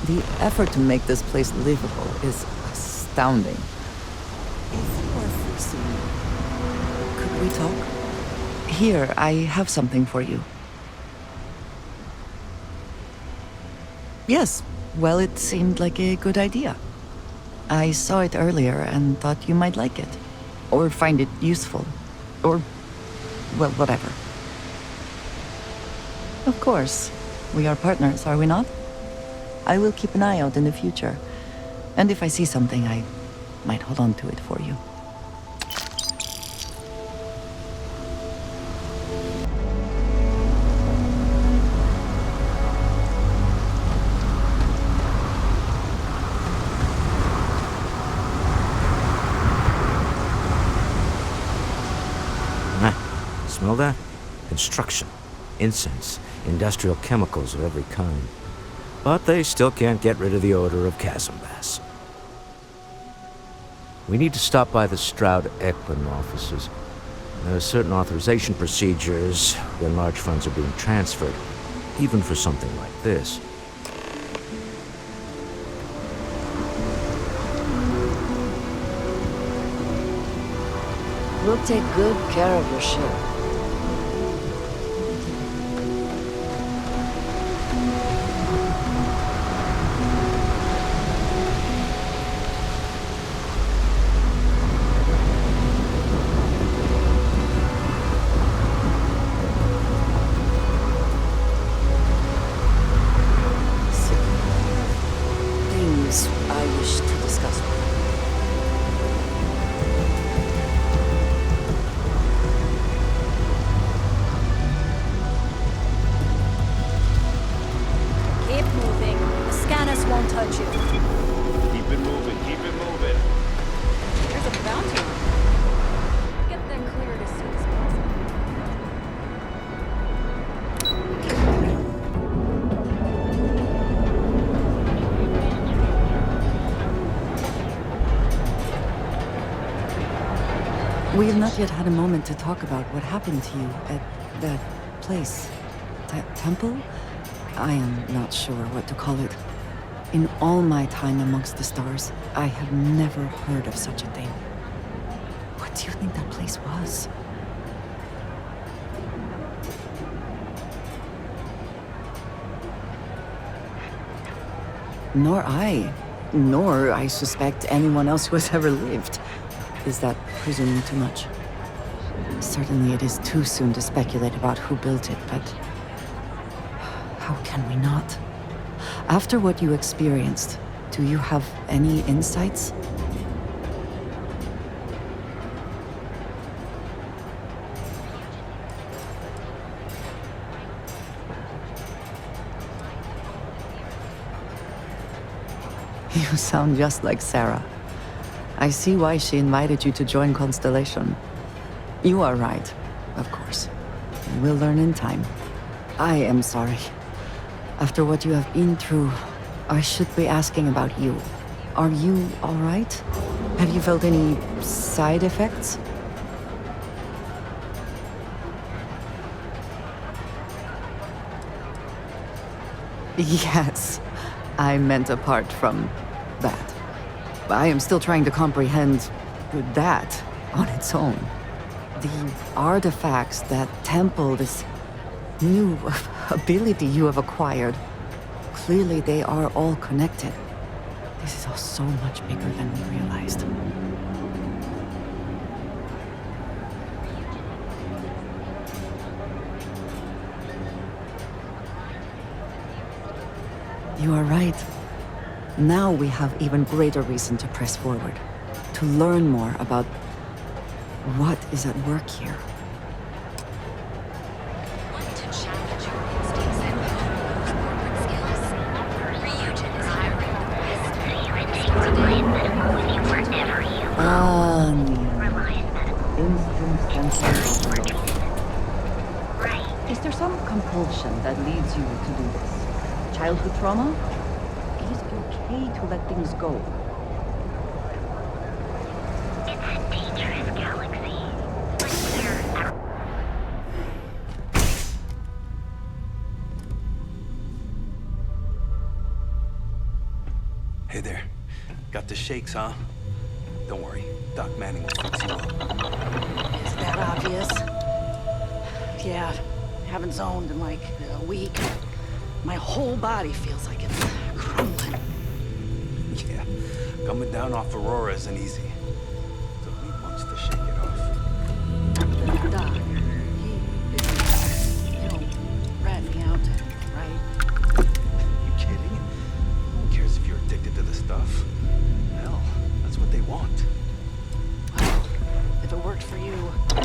The effort to make this place livable is astounding. If you are fixing... Could we talk? Here, I have something for you. Yes, well, it seemed like a good idea. I saw it earlier and thought you might like it. Or find it useful. Or, well, whatever. Of course. We are partners, are we not? I will keep an eye out in the future. And if I see something, I might hold on to it for you. Smell that? Construction, incense, industrial chemicals of every kind. But they still can't get rid of the odor of chasm bass. We need to stop by the Stroud-Eklund offices. There are certain authorization procedures when large funds are being transferred, even for something like this. We'll take good care of your ship. Things I wish to discuss with you. Keep moving. The scanners won't touch you. Keep it moving, keep it moving. There's a bounty on you. Get them cleared as soon as possible. We have not yet had a moment to talk about what happened to you at that place. That temple? I am not sure what to call it. In all my time amongst the stars, I have never heard of such a thing. What do you think that place was? Nor I suspect anyone else who has ever lived. Is that presuming too much? Certainly it is too soon to speculate about who built it, but... how can we not? After what you experienced, do you have any insights? You sound just like Sarah. I see why she invited you to join Constellation. You are right, of course. We'll learn in time. I am sorry. After what you have been through, I should be asking about you. Are you all right? Have you felt any side effects? Yes, I meant apart from that. I am still trying to comprehend that on its own. The artifacts, that temple, this new ability you have acquired. Clearly they are all connected. This is all so much bigger than we realized. You are right. Now we have even greater reason to press forward, to learn more about what is at work here. Want to challenge your instincts and improve corporate skills? Ryujin is hiring the best reliant medical with you wherever you go. Reliant medical. Instant sensor. Right. Is there some compulsion that leads you to do this? Childhood trauma? Is it okay to let things go? It's a dangerous galaxy. But there are... got the shakes, huh? Don't worry, Doc Manning will fix you up. Is that obvious? Yeah, haven't zoned in like a week. My whole body feels like it's crumbling. Yeah, coming down off Aurora isn't easy. Took me months to shake it off. The doc, he rat me out, right? You kidding? Who cares if you're addicted to the stuff? Hell, that's what they want. Well, if it worked for you, it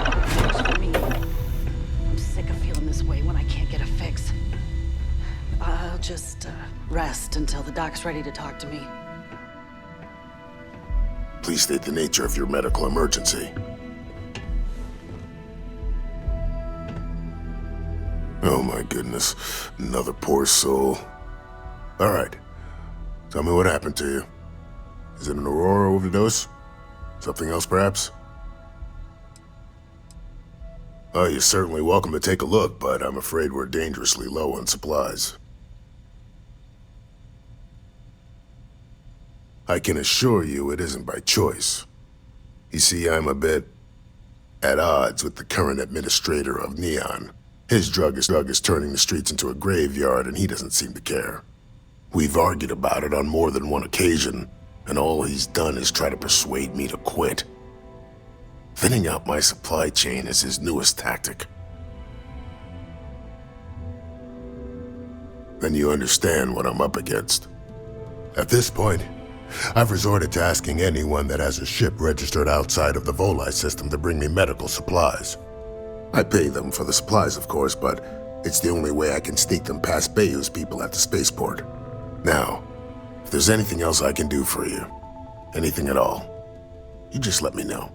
works for me. I'm sick of feeling this way when I can't get a fix. I'll just rest until the doc's ready to talk to me. Please state the nature of your medical emergency. Oh my goodness, another poor soul. All right, tell me what happened to you. Is it an Aurora overdose? Something else, perhaps? Oh, you're certainly welcome to take a look, but I'm afraid we're dangerously low on supplies. I can assure you it isn't by choice. You see, I'm a bit at odds with the current administrator of Neon. His drug is turning the streets into a graveyard, and he doesn't seem to care. We've argued about it on more than one occasion, and all he's done is try to persuade me to quit. Thinning out my supply chain is his newest tactic. Then you understand what I'm up against. At this point, I've resorted to asking anyone that has a ship registered outside of the Volii system to bring me medical supplies. I pay them for the supplies, of course, but it's the only way I can sneak them past Bayou's people at the spaceport. Now, if there's anything else I can do for you, anything at all, you just let me know.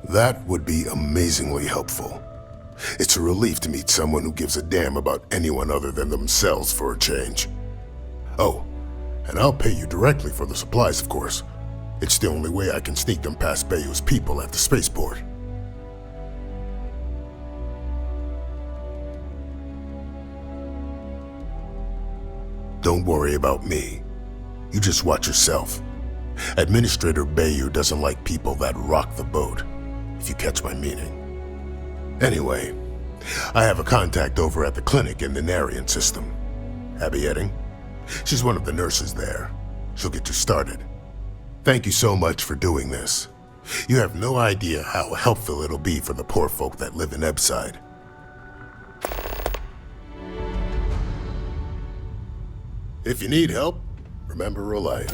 That would be amazingly helpful. It's a relief to meet someone who gives a damn about anyone other than themselves for a change. Oh, and I'll pay you directly for the supplies, of course. It's the only way I can sneak them past Bayou's people at the spaceport. Don't worry about me. You just watch yourself. Administrator Bayou doesn't like people that rock the boat, if you catch my meaning. Anyway, I have a contact over at the clinic in the Narian system. Abby Edding. She's one of the nurses there. She'll get you started. Thank you so much for doing this. You have no idea how helpful it'll be for the poor folk that live in Ebside. If you need help, remember Relay.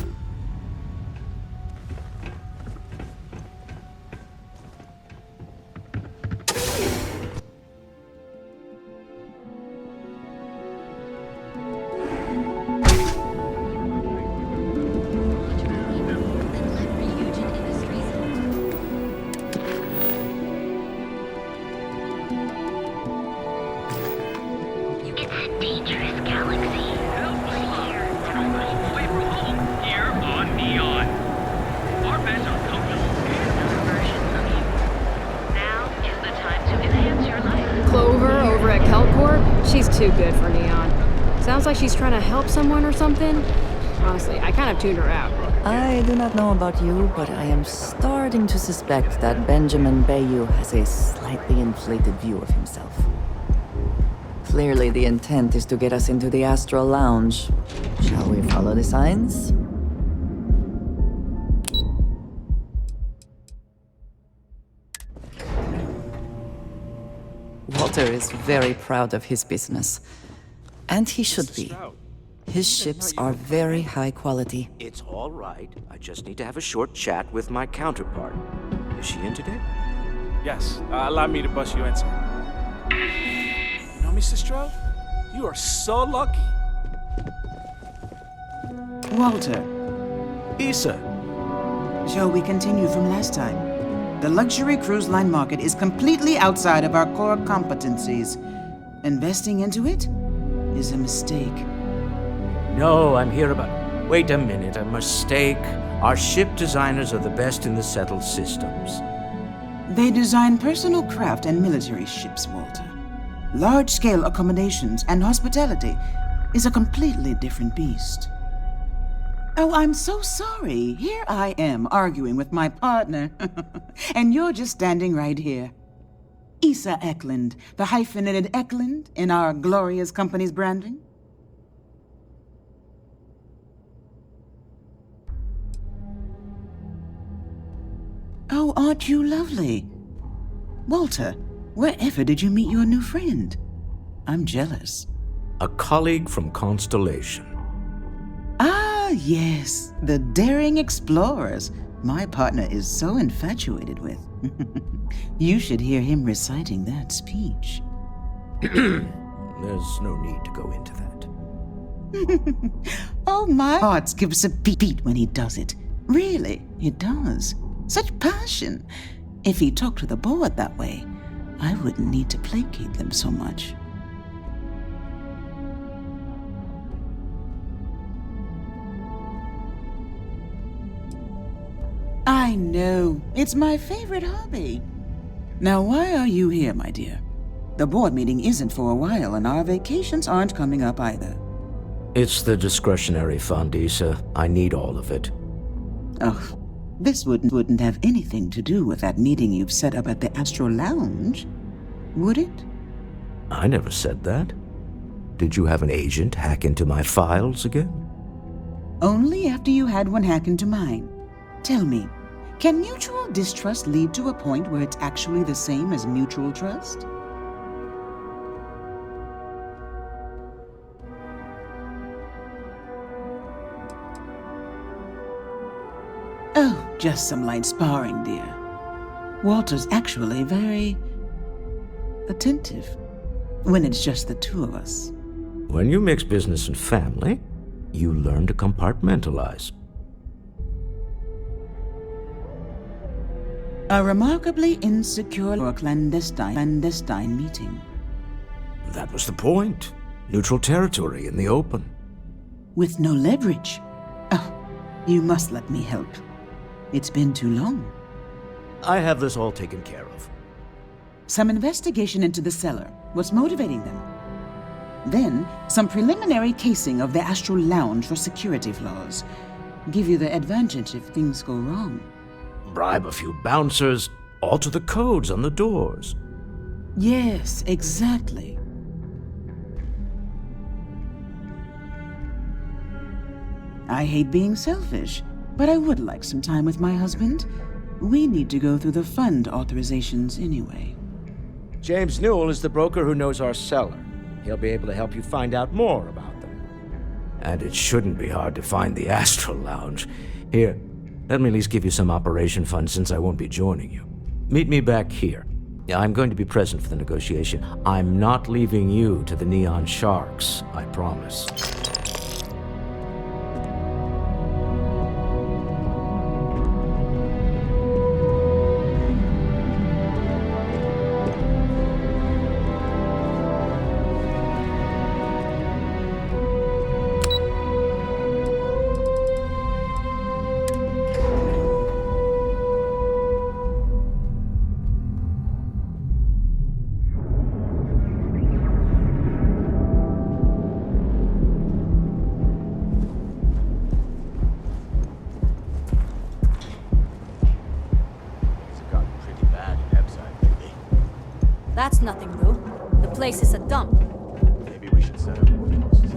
She's too good for Neon. Sounds like she's trying to help someone or something. Honestly, I kind of tuned her out. I do not know about you, but I am starting to suspect that Benjamin Bayou has a slightly inflated view of himself. Clearly, the intent is to get us into the Astral Lounge. Shall we follow the signs? Walter is very proud of his business. And he should be. His ships are very high quality. It's all right. I just need to have a short chat with my counterpart. Is she in today? Yes. Allow me to bust you in, sir. You know, Mr. Stroud? You are so lucky. Walter. Issa. Shall we continue from last time? The luxury cruise line market is completely outside of our core competencies. Investing into it is a mistake. No, I'm here about... Wait a minute, a mistake. Our ship designers are the best in the settled systems. They design personal craft and military ships, Walter. Large-scale accommodations and hospitality is a completely different beast. Oh, I'm so sorry. Here I am arguing with my partner, and you're just standing right here. Issa Eklund, the hyphenated Eklund in our glorious company's branding. Oh, aren't you lovely? Walter, wherever did you meet your new friend? I'm jealous. A colleague from Constellation. Ah, yes, the daring explorers my partner is so infatuated with. You should hear him reciting that speech. There's no need to go into that. Oh, my heart skips a beat when he does it. Really, it does. Such passion. If he talked to the board that way, I wouldn't need to placate them so much. I know. It's my favorite hobby. Now, why are you here, my dear? The board meeting isn't for a while, and our vacations aren't coming up either. It's the discretionary fund, Issa. I need all of it. Oh, this wouldn't have anything to do with that meeting you've set up at the Astro Lounge, would it? I never said that. Did you have an agent hack into my files again? Only after you had one hack into mine. Tell me, can mutual distrust lead to a point where it's actually the same as mutual trust? Oh, just some light sparring, dear. Walter's actually very attentive when it's just the two of us. When you mix business and family, you learn to compartmentalize. A remarkably insecure or clandestine meeting. That was the point. Neutral territory in the open. With no leverage. Oh, you must let me help. It's been too long. I have this all taken care of. Some investigation into the cellar. What's motivating them? Then, some preliminary casing of the Astral Lounge for security flaws. Give you the advantage if things go wrong. Bribe a few bouncers, alter the codes on the doors. Yes, exactly. I hate being selfish, but I would like some time with my husband. We need to go through the fund authorizations anyway. James Newell is the broker who knows our cellar. He'll be able to help you find out more about them. And it shouldn't be hard to find the Astral Lounge. Here, let me at least give you some operation funds since I won't be joining you. Meet me back here. I'm going to be present for the negotiation. I'm not leaving you to the Neon Sharks, I promise. That's nothing new. The place is a dump. Maybe we should set up more posts.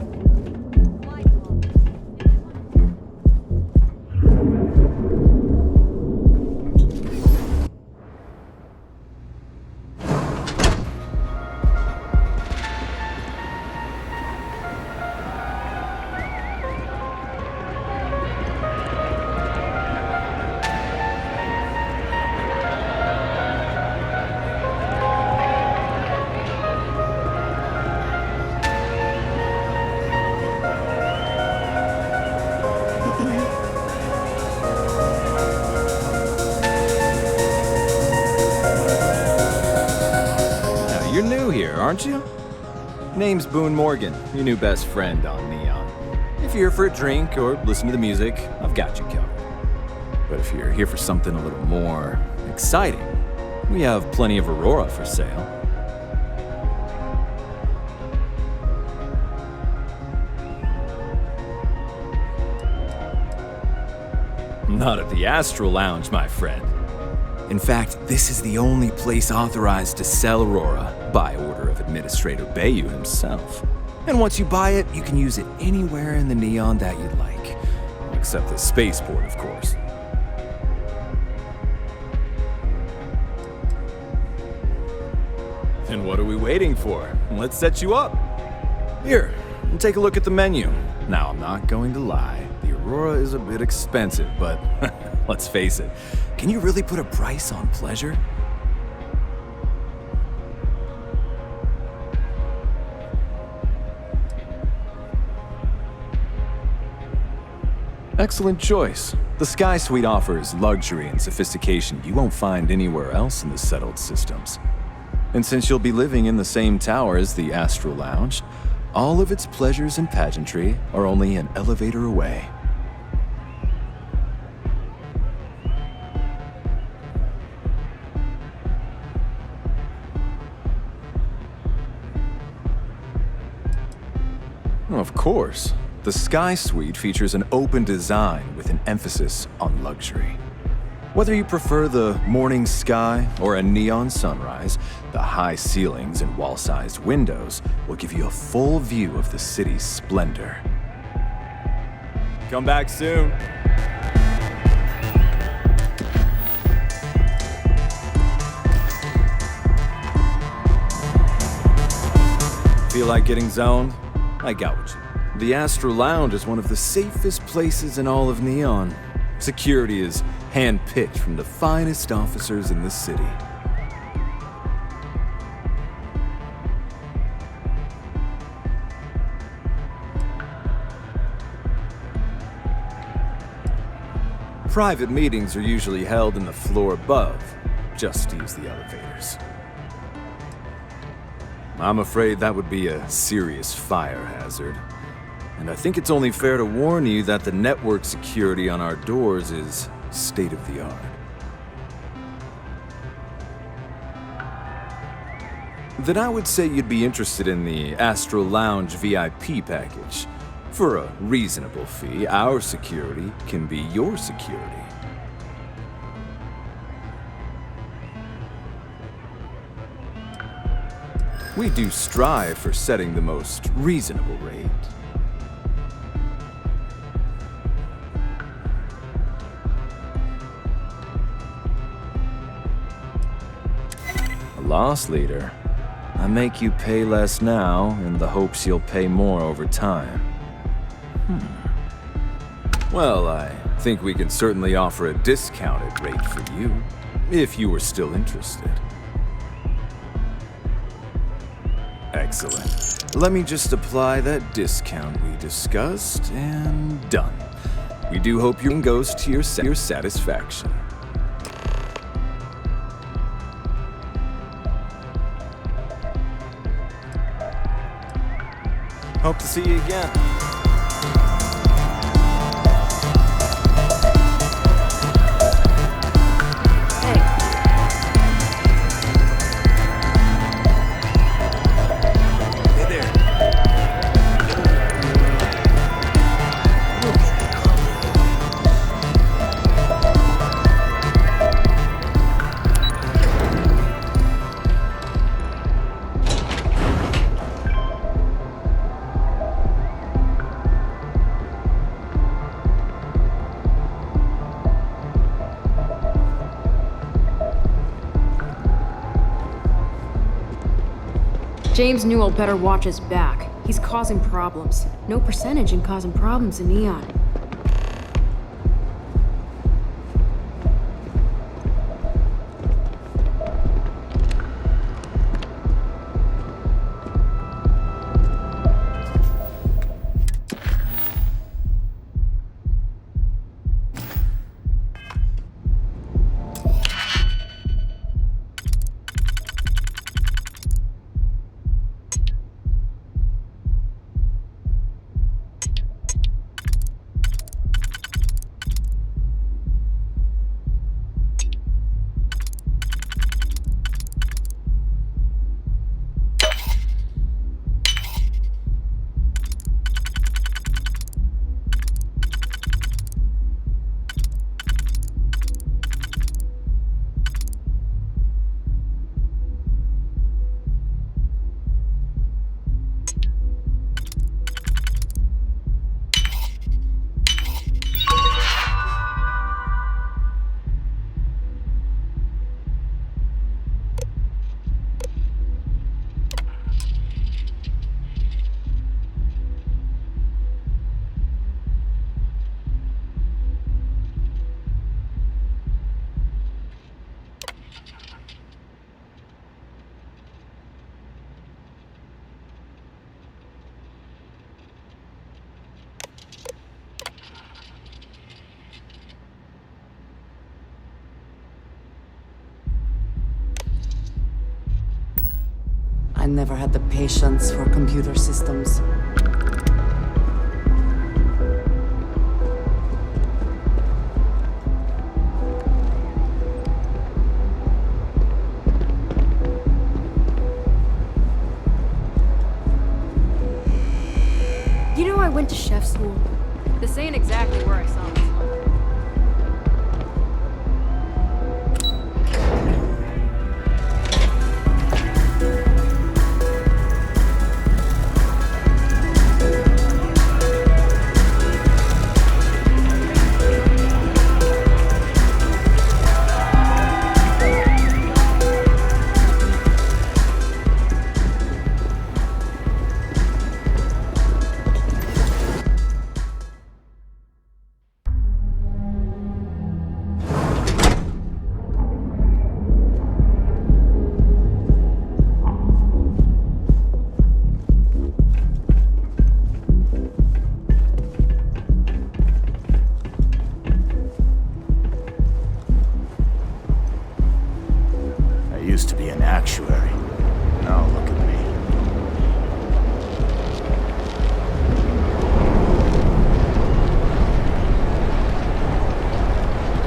You're new here, aren't you? Name's Boone Morgan, your new best friend on Neon. If you're here for a drink or listen to the music, I've got you covered. But if you're here for something a little more exciting, We have plenty of Aurora for sale. Not at the Astral Lounge, my friend. In fact, this is the only place authorized to sell Aurora by order of Administrator Bayou himself. And once you buy it, you can use it anywhere in the Neon that you'd like. Except the spaceport, of course. Then what are we waiting for? Let's set you up. Here, take a look at the menu. Now, I'm not going to lie. The Aurora is a bit expensive, but let's face it. Can you really put a price on pleasure? Excellent choice. The Sky Suite offers luxury and sophistication you won't find anywhere else in the settled systems. And since you'll be living in the same tower as the Astral Lounge, all of its pleasures and pageantry are only an elevator away. Of course. The Sky Suite features an open design with an emphasis on luxury. Whether you prefer the morning sky or a neon sunrise, the high ceilings and wall-sized windows will give you a full view of the city's splendor. Come back soon. Feel like getting zoned? I got you. The Astral Lounge is one of the safest places in all of Neon. Security is hand-picked from the finest officers in the city. Private meetings are usually held in the floor above. Just use the elevators. I'm afraid that would be a serious fire hazard. And I think it's only fair to warn you that the network security on our doors is state-of-the-art. Then I would say you'd be interested in the Astral Lounge VIP package. For a reasonable fee, our security can be your security. We do strive for setting the most reasonable rate. Loss leader. I make you pay less now in the hopes you'll pay more over time. Well, I think we can certainly offer a discounted rate for you, if you were still interested. Excellent. Let me just apply that discount we discussed, and done. We do hope your goes to your satisfaction. Hope to see you again. James Newell better watch his back. He's causing problems. No percentage in causing problems in Neon. never had the patience for computer systems. You know, I went to chef school. This ain't exactly where I saw this one. Used to be an actuary. Now look at me.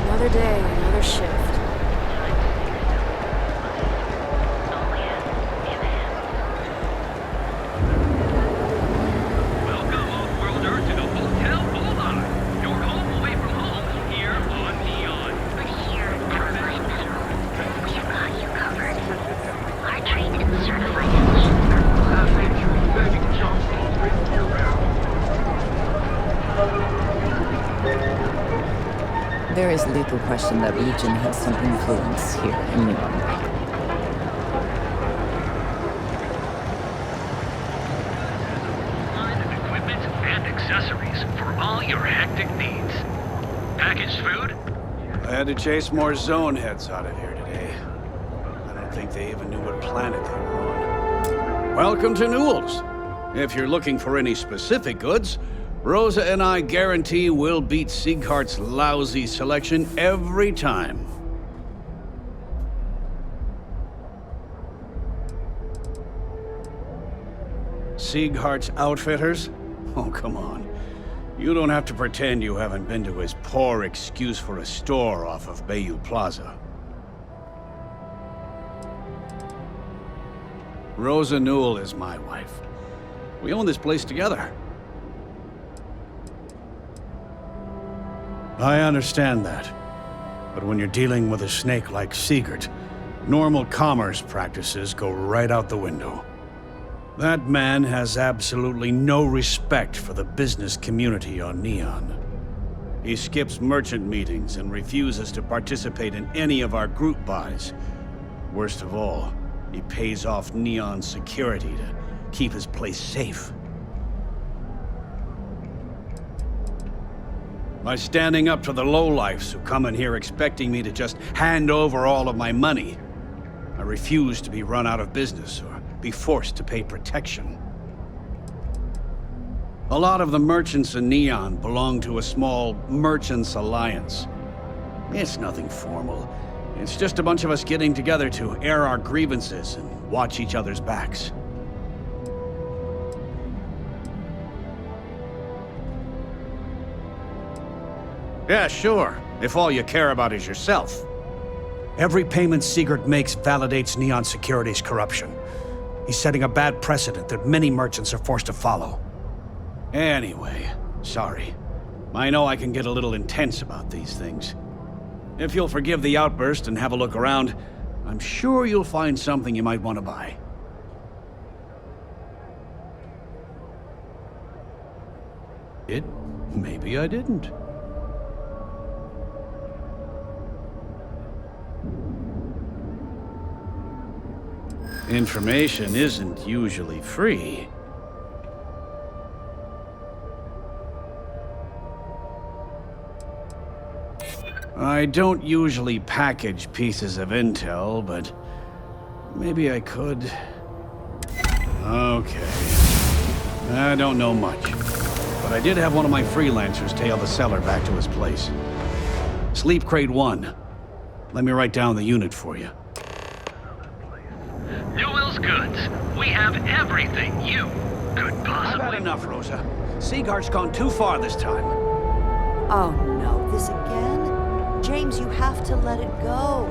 Another day, another shift. Welcome, off-worlder, to the Hotel Bullseye. Your home away from home here on Neon. We're here at Starfield. We've got you covered. Our trained and certified There is little question that Legion has some influence here in Neon. Equipment and accessories for all your hectic needs. Packaged food? I had to chase more zone heads out of here today. I don't think they even knew what planet they were on. Welcome to Newell's. If you're looking for any specific goods, Rosa and I guarantee we'll beat Sieghart's lousy selection every time. Sieghart's Outfitters? Oh, come on. You don't have to pretend you haven't been to his poor excuse for a store off of Bayou Plaza. Rosa Newell is my wife. We own this place together. I understand that. But when you're dealing with a snake like Siegert, normal commerce practices go right out the window. That man has absolutely no respect for the business community on Neon. He skips merchant meetings and refuses to participate in any of our group buys. Worst of all, he pays off Neon security to keep his place safe. By standing up to the lowlifes who come in here expecting me to just hand over all of my money, I refuse to be run out of business or be forced to pay protection. A lot of the merchants in Neon belong to a small merchants alliance. It's nothing formal. It's just a bunch of us getting together to air our grievances and watch each other's backs. Yeah, sure, if all you care about is yourself. Every payment Siegert makes validates Neon Security's corruption. He's setting a bad precedent that many merchants are forced to follow. Anyway, sorry. I know I can get a little intense about these things. If you'll forgive the outburst and have a look around, I'm sure you'll find something you might want to buy. Maybe I didn't. Information isn't usually free. I don't usually package pieces of intel, but maybe I could. Okay. I don't know much, but I did have one of my freelancers tail the seller back to his place. Sleep Crate 1. Let me write down the unit for you. Newell's Goods. We We have everything you could I've possibly... had enough, Rosa. Seaguard's gone too far this time. Oh no, this again? James, you have to let it go.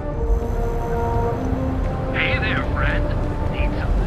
Hey there, friend. Need something?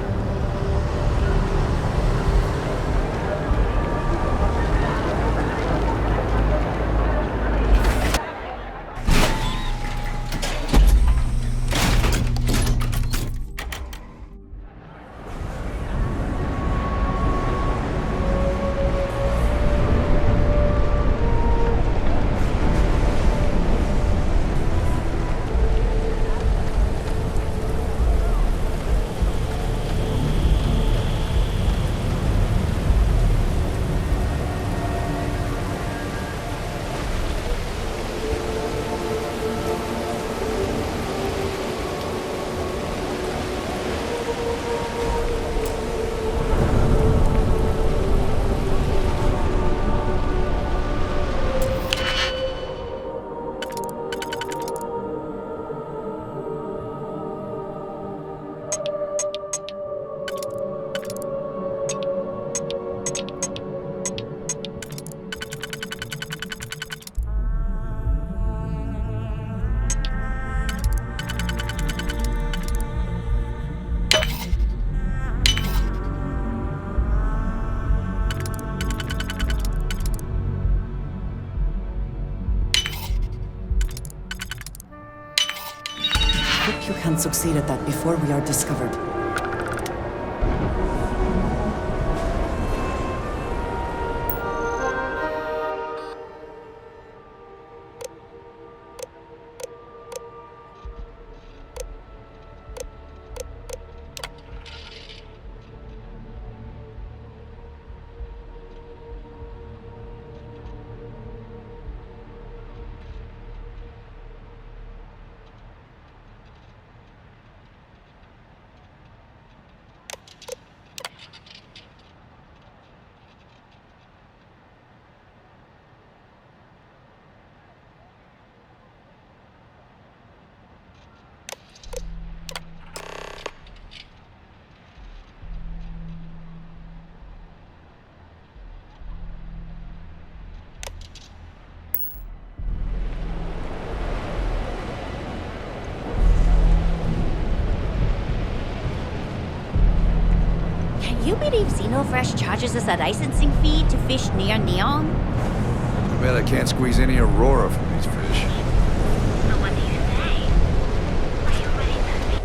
Hope you can succeed at that before we are discovered. Can you believe Xenofresh charges us a licensing fee to fish near Neon? I bet I can't squeeze any Aurora from these fish. So what do you say? Are you ready to...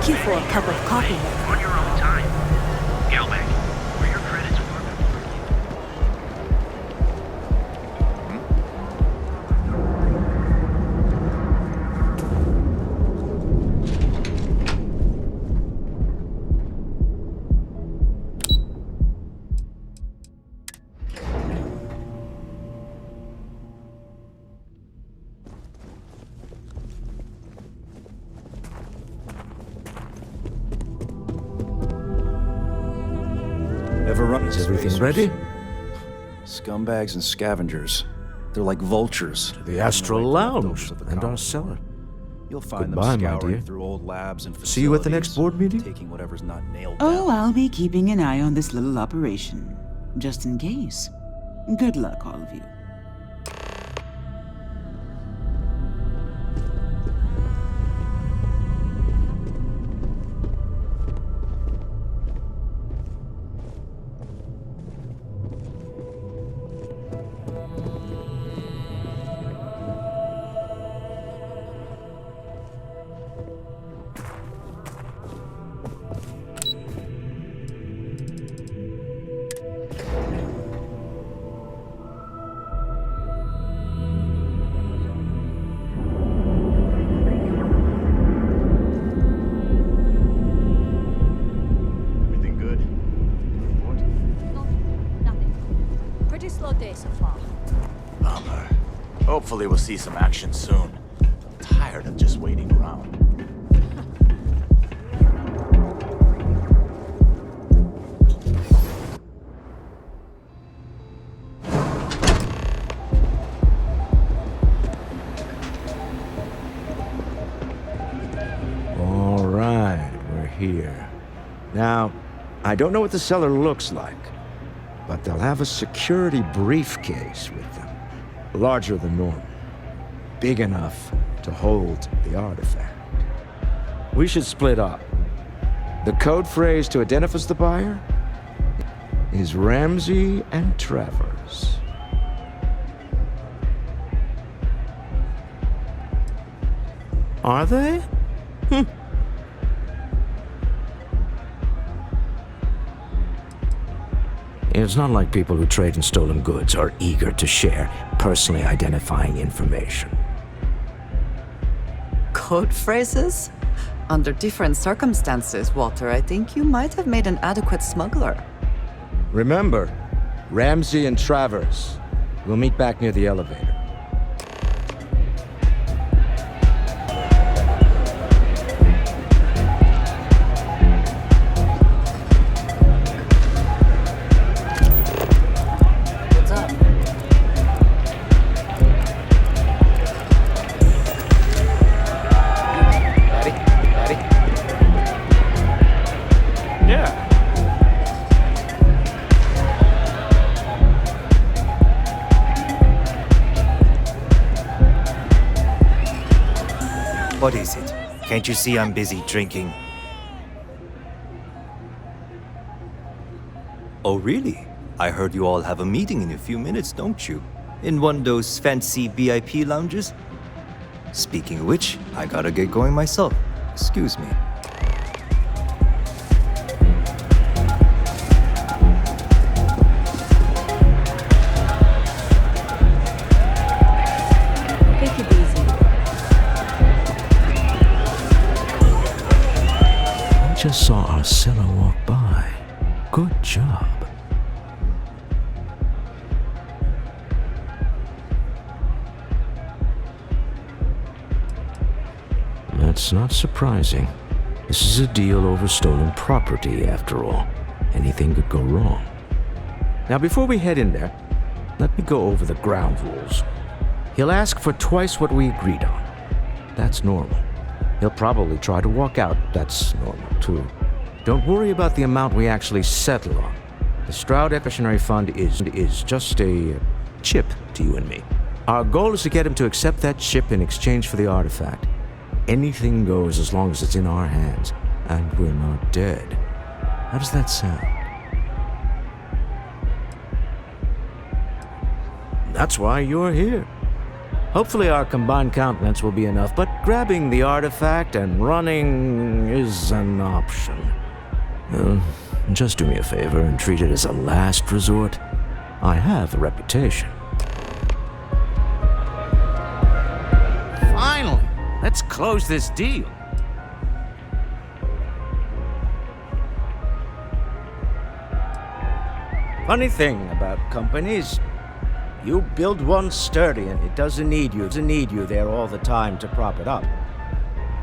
Cue for a cup of coffee. On your own time. Gelbeck, were your credits for Ever run Is everything ready? Scumbags and scavengers. They're like vultures. The Astral Lounge and our cellar. You'll find Goodbye, them my scouring dear. through old labs and See you at the next board meeting? taking whatever's not nailed Oh, I'll be keeping an eye on this little operation, just in case. Good luck, all of you. Everything good? Report? Nothing. Pretty slow day so far. Bummer. Hopefully we'll see some action soon. I'm tired of just waiting around. I don't know what the cellar looks like, but they'll have a security briefcase with them. Larger than normal. Big enough to hold the artifact. We should split up. The code phrase to identify the buyer is Ramsey and Travers. Are they? It's not like people who trade in stolen goods are eager to share personally identifying information. Code phrases? Under different circumstances, Walter, I think you might have made an adequate smuggler. Remember, Ramsey and Travers. We'll meet back near the elevator. What is it? Can't you see I'm busy drinking? Oh, really? I heard you all have a meeting in a few minutes, don't you? In one of those fancy VIP lounges? Speaking of which, I gotta get going myself. Excuse me. Just saw our cellar walk by. Good job. That's not surprising. This is a deal over stolen property, after all. Anything could go wrong. Now, before we head in there, let me go over the ground rules. He'll ask for twice what we agreed on. That's normal. He'll probably try to walk out. That's normal, too. Don't worry about the amount we actually settle on. The Stroud Evolutionary Fund is just a chip to you and me. Our goal is to get him to accept that chip in exchange for the artifact. Anything goes as long as it's in our hands, and we're not dead. How does that sound? That's why you're here. Hopefully our combined countenance will be enough, but grabbing the artifact and running is an option. Just do me a favor and treat it as a last resort. I have a reputation. Finally! Let's close this deal. Funny thing about companies, you build one sturdy and it doesn't need you there all the time to prop it up.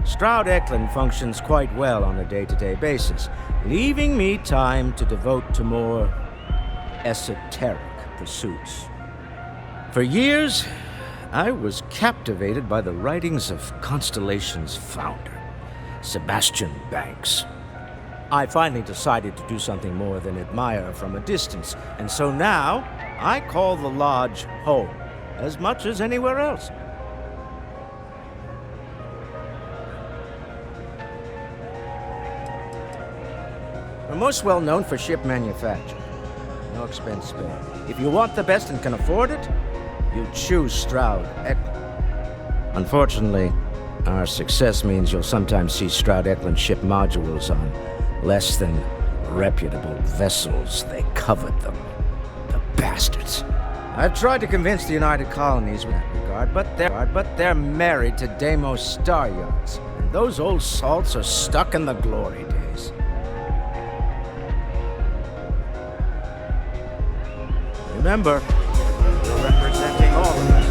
Stroud Eklund functions quite well on a day-to-day basis, leaving me time to devote to more esoteric pursuits. For years, I was captivated by the writings of Constellation's founder, Sebastian Banks. I finally decided to do something more than admire from a distance, and so now I call the lodge home as much as anywhere else. We're most well known for ship manufacture. No expense spared. If you want the best and can afford it, you choose Stroud Eklund. Unfortunately, our success means you'll sometimes see Stroud Eklund ship modules on less than reputable vessels. They covet them. The bastards. I've tried to convince the United Colonies in that regard, but they're married to Deimos Star Yards, and those old salts are stuck in the glory days. Remember, you're representing all of us.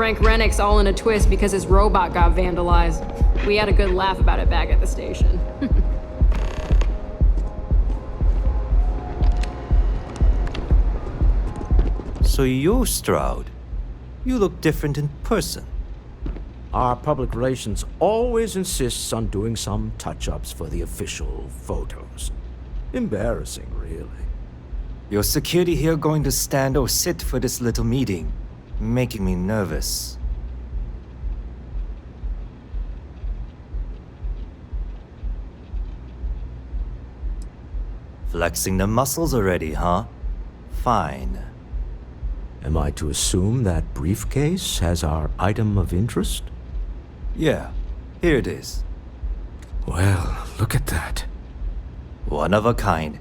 Frank Rennick's all in a twist because his robot got vandalized. We had a good laugh about it back at the station. So you're Stroud. You look different in person. Our public relations always insists on doing some touch-ups for the official photos. Embarrassing, really. Your security here going to stand or sit for this little meeting, making me nervous. Flexing the muscles already, huh? Fine. Am I to assume that briefcase has our item of interest? Yeah, here it is. Well, look at that. One of a kind,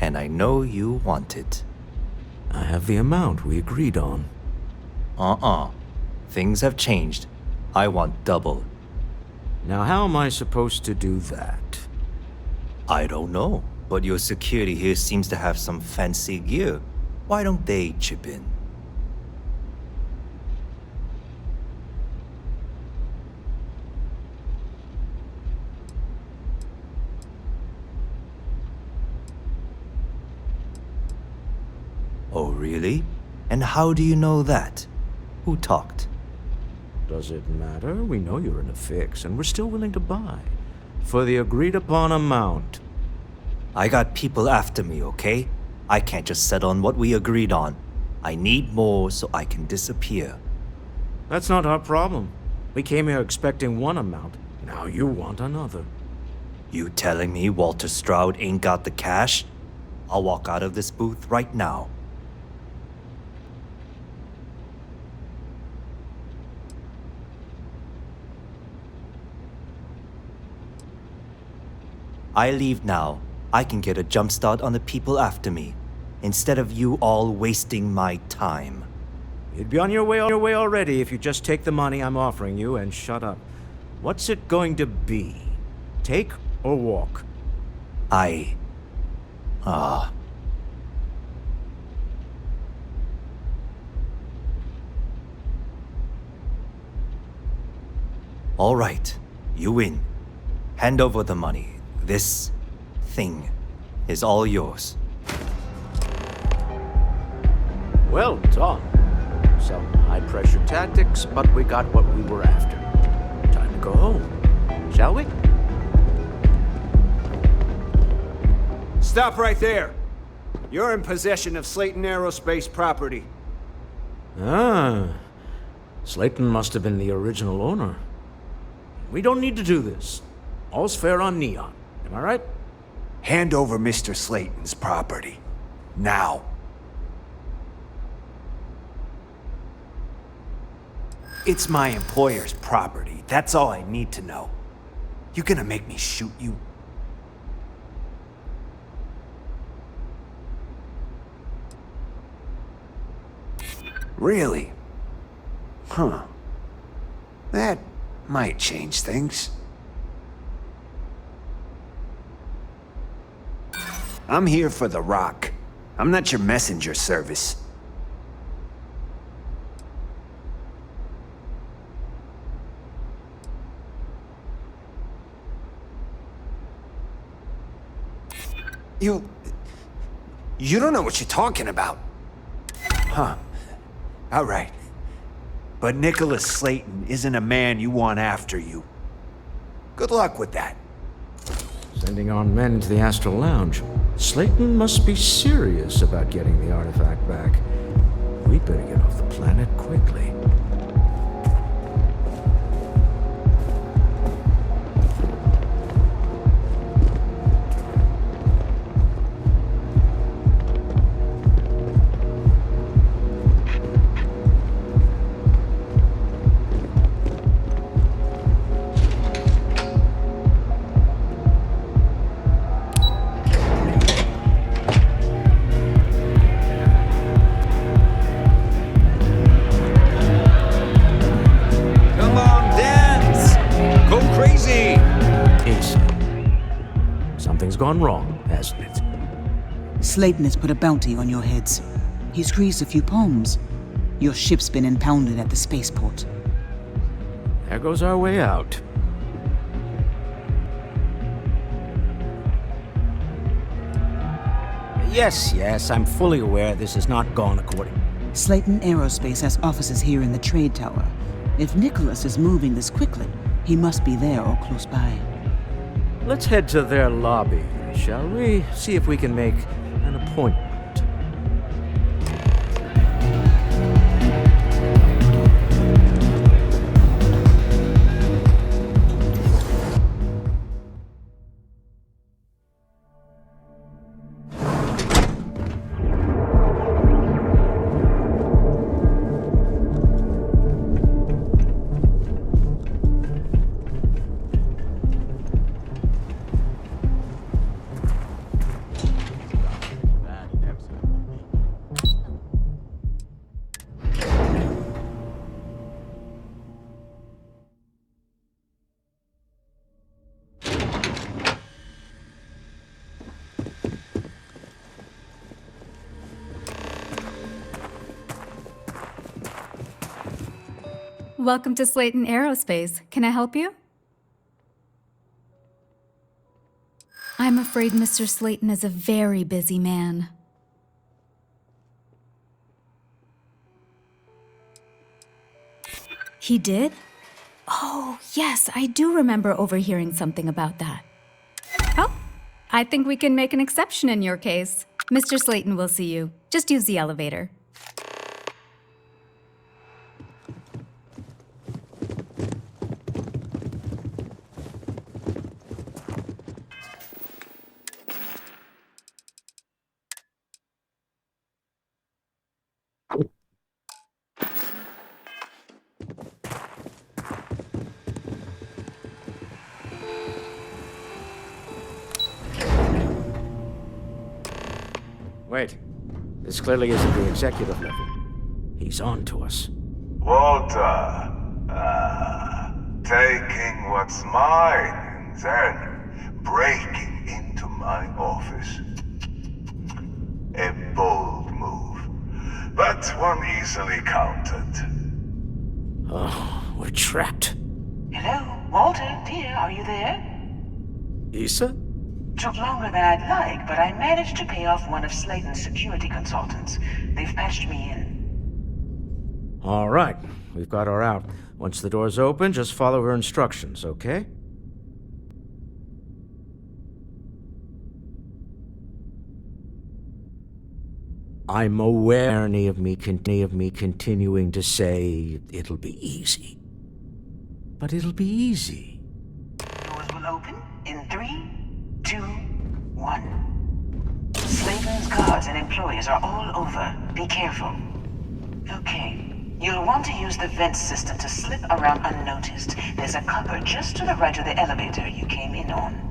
and I know you want it. I have the amount we agreed on. Things have changed. I want double. Now, how am I supposed to do that? I don't know, but your security here seems to have some fancy gear. Why don't they chip in? Oh, really? And how do you know that? Who talked? Does it matter? We know you're in a fix, and we're still willing to buy. For the agreed-upon amount. I got people after me, okay? I can't just settle on what we agreed on. I need more so I can disappear. That's not our problem. We came here expecting one amount. Now you want another. You telling me Walter Stroud ain't got the cash? I'll walk out of this booth right now. I leave now. I can get a jump start on the people after me, instead of you all wasting my time. You'd be on your way already if you just take the money I'm offering you and shut up. What's it going to be? Take or walk? All right, you win. Hand over the money. This thing is all yours. Well done. Some high-pressure tactics, but we got what we were after. Time to go home, shall we? Stop right there. You're in possession of Slayton Aerospace property. Ah. Slayton must have been the original owner. We don't need to do this. All's fair on Neon. Am I right? Hand over Mr. Slayton's property. Now. It's my employer's property. That's all I need to know. You gonna make me shoot you? Really? Huh. That might change things. I'm here for the rock. I'm not your messenger service. You don't know what you're talking about. Huh. All right. But Nicholas Slayton isn't a man you want after you. Good luck with that. Sending on men into the Astral Lounge. Slayton must be serious about getting the artifact back. We'd better get off the planet quickly. Gone wrong, hasn't it? Slayton has put a bounty on your heads. He's greased a few palms. Your ship's been impounded at the spaceport. There goes our way out. Yes, I'm fully aware this has not gone according. Slayton Aerospace has offices here in the trade tower. If Nicholas is moving this quickly, he must be there or close by. Let's head to their lobby, shall we? See if we can make an appointment. Welcome to Slayton Aerospace. Can I help you? I'm afraid Mr. Slayton is a very busy man. He did? Oh, yes, I do remember overhearing something about that. Oh, I think we can make an exception in your case. Mr. Slayton will see you. Just use the elevator. Wait, this clearly isn't the executive level. He's on to us. Walter, taking what's mine and then breaking into my office. A bold move, but one easily countered. Oh, we're trapped. Hello, Walter, dear, are you there? Issa? Took longer than I'd like, but I managed to pay off one of Slayton's security consultants. They've patched me in. All right, we've got her out. Once the door's open, just follow her instructions, okay? I'm aware of me continuing to say it'll be easy. But it'll be easy. Doors will open in 3, 2, 1. Slayton's guards and employees are all over. Be careful. Okay. You'll want to use the vent system to slip around unnoticed. There's a cupboard just to the right of the elevator you came in on.